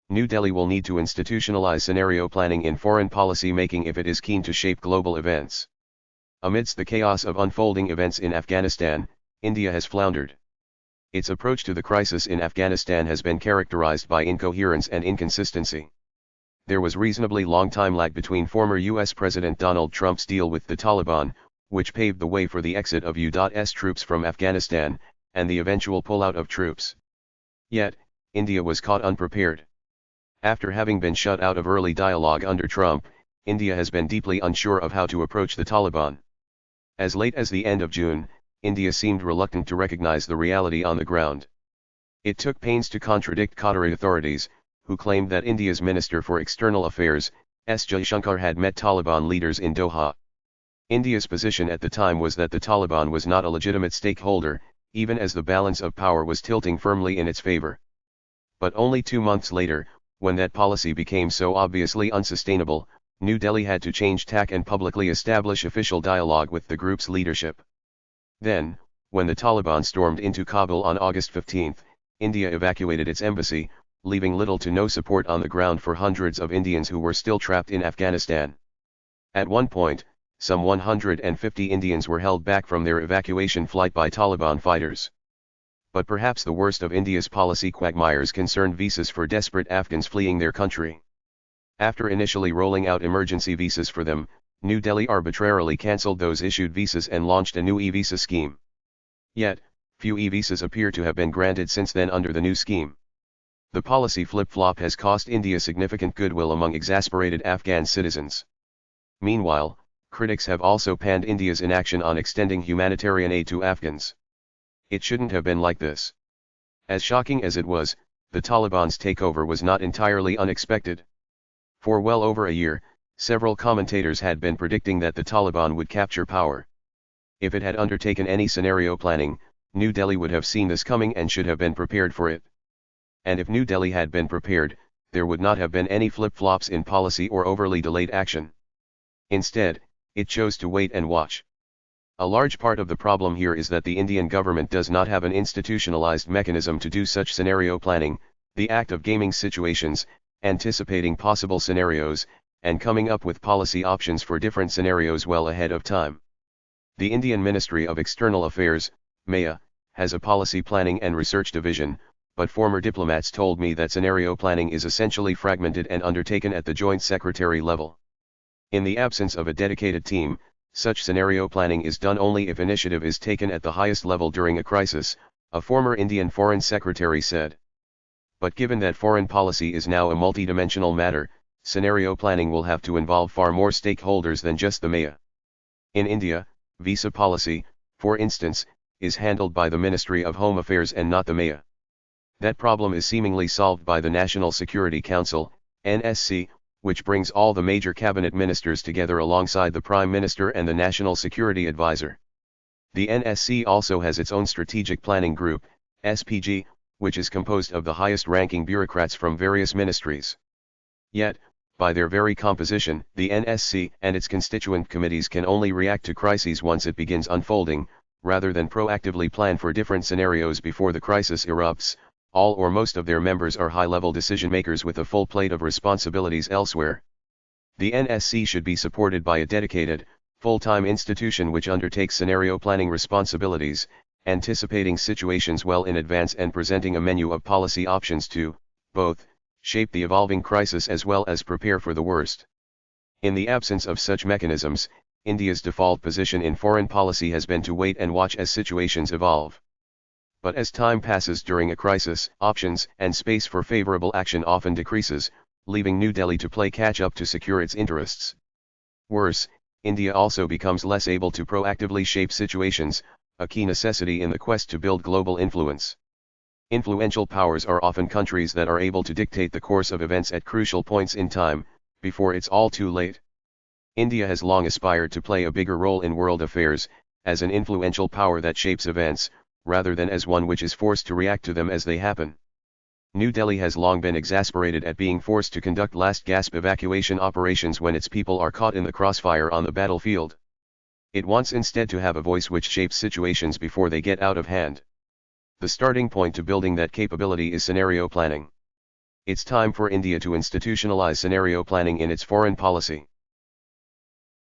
New Delhi will need to institutionalize scenario planning in foreign policy making if it is keen to shape global events. Amidst the chaos of unfolding events in Afghanistan, India has floundered. Its approach to the crisis in Afghanistan has been characterized by incoherence and inconsistency. There was reasonably long time lag between former US President Donald Trump's deal with the Taliban, which paved the way for the exit of U.S. troops from Afghanistan, and the eventual pullout of troops. Yet, India was caught unprepared. After having been shut out of early dialogue under Trump, India has been deeply unsure of how to approach the Taliban. As late as the end of June, India seemed reluctant to recognize the reality on the ground. It took pains to contradict Qatari authorities, who claimed that India's Minister for External Affairs, S. Jaishankar, had met Taliban leaders in Doha. India's position at the time was that the Taliban was not a legitimate stakeholder, even as the balance of power was tilting firmly in its favor. But only 2 months later, when that policy became so obviously unsustainable, New Delhi had to change tack and publicly establish official dialogue with the group's leadership. Then, when the Taliban stormed into Kabul on August 15, India evacuated its embassy, leaving little to no support on the ground for hundreds of Indians who were still trapped in Afghanistan. At one point, some 150 Indians were held back from their evacuation flight by Taliban fighters. But perhaps the worst of India's policy quagmires concerned visas for desperate Afghans fleeing their country. After initially rolling out emergency visas for them, New Delhi arbitrarily cancelled those issued visas and launched a new e-visa scheme. Yet, few e-visas appear to have been granted since then under the new scheme. The policy flip-flop has cost India significant goodwill among exasperated Afghan citizens. Meanwhile, critics have also panned India's inaction on extending humanitarian aid to Afghans. It shouldn't have been like this. As shocking as it was, the Taliban's takeover was not entirely unexpected. For well over a year, several commentators had been predicting that the Taliban would capture power. If it had undertaken any scenario planning, New Delhi would have seen this coming and should have been prepared for it. And if New Delhi had been prepared, there would not have been any flip-flops in policy or overly delayed action. Instead, it chose to wait and watch. A large part of the problem here is that the Indian government does not have an institutionalized mechanism to do such scenario planning, the act of gaming situations, anticipating possible scenarios, and coming up with policy options for different scenarios well ahead of time. The Indian Ministry of External Affairs, MAA, has a policy planning and research division, but former diplomats told me that scenario planning is essentially fragmented and undertaken at the Joint Secretary level. In the absence of a dedicated team, such scenario planning is done only if initiative is taken at the highest level during a crisis, a former Indian Foreign Secretary said. But given that foreign policy is now a multidimensional matter, scenario planning will have to involve far more stakeholders than just the MAA. In India, visa policy, for instance, is handled by the Ministry of Home Affairs and not the MAA. That problem is seemingly solved by the National Security Council, NSC, which brings all the major cabinet ministers together alongside the Prime Minister and the National Security Advisor. The NSC also has its own strategic planning group, SPG, which is composed of the highest-ranking bureaucrats from various ministries. Yet, by their very composition, the NSC and its constituent committees can only react to crises once it begins unfolding, rather than proactively plan for different scenarios before the crisis erupts. All or most of their members are high-level decision-makers with a full plate of responsibilities elsewhere. The NSC should be supported by a dedicated, full-time institution which undertakes scenario planning responsibilities, anticipating situations well in advance and presenting a menu of policy options to, both, shape the evolving crisis as well as prepare for the worst. In the absence of such mechanisms, India's default position in foreign policy has been to wait and watch as situations evolve. But as time passes during a crisis, options and space for favorable action often decreases, leaving New Delhi to play catch-up to secure its interests. Worse, India also becomes less able to proactively shape situations, a key necessity in the quest to build global influence. Influential powers are often countries that are able to dictate the course of events at crucial points in time, before it's all too late. India has long aspired to play a bigger role in world affairs, as an influential power that shapes events, rather than as one which is forced to react to them as they happen. New Delhi has long been exasperated at being forced to conduct last-gasp evacuation operations when its people are caught in the crossfire on the battlefield. It wants instead to have a voice which shapes situations before they get out of hand. The starting point to building that capability is scenario planning. It's time for India to institutionalize scenario planning in its foreign policy.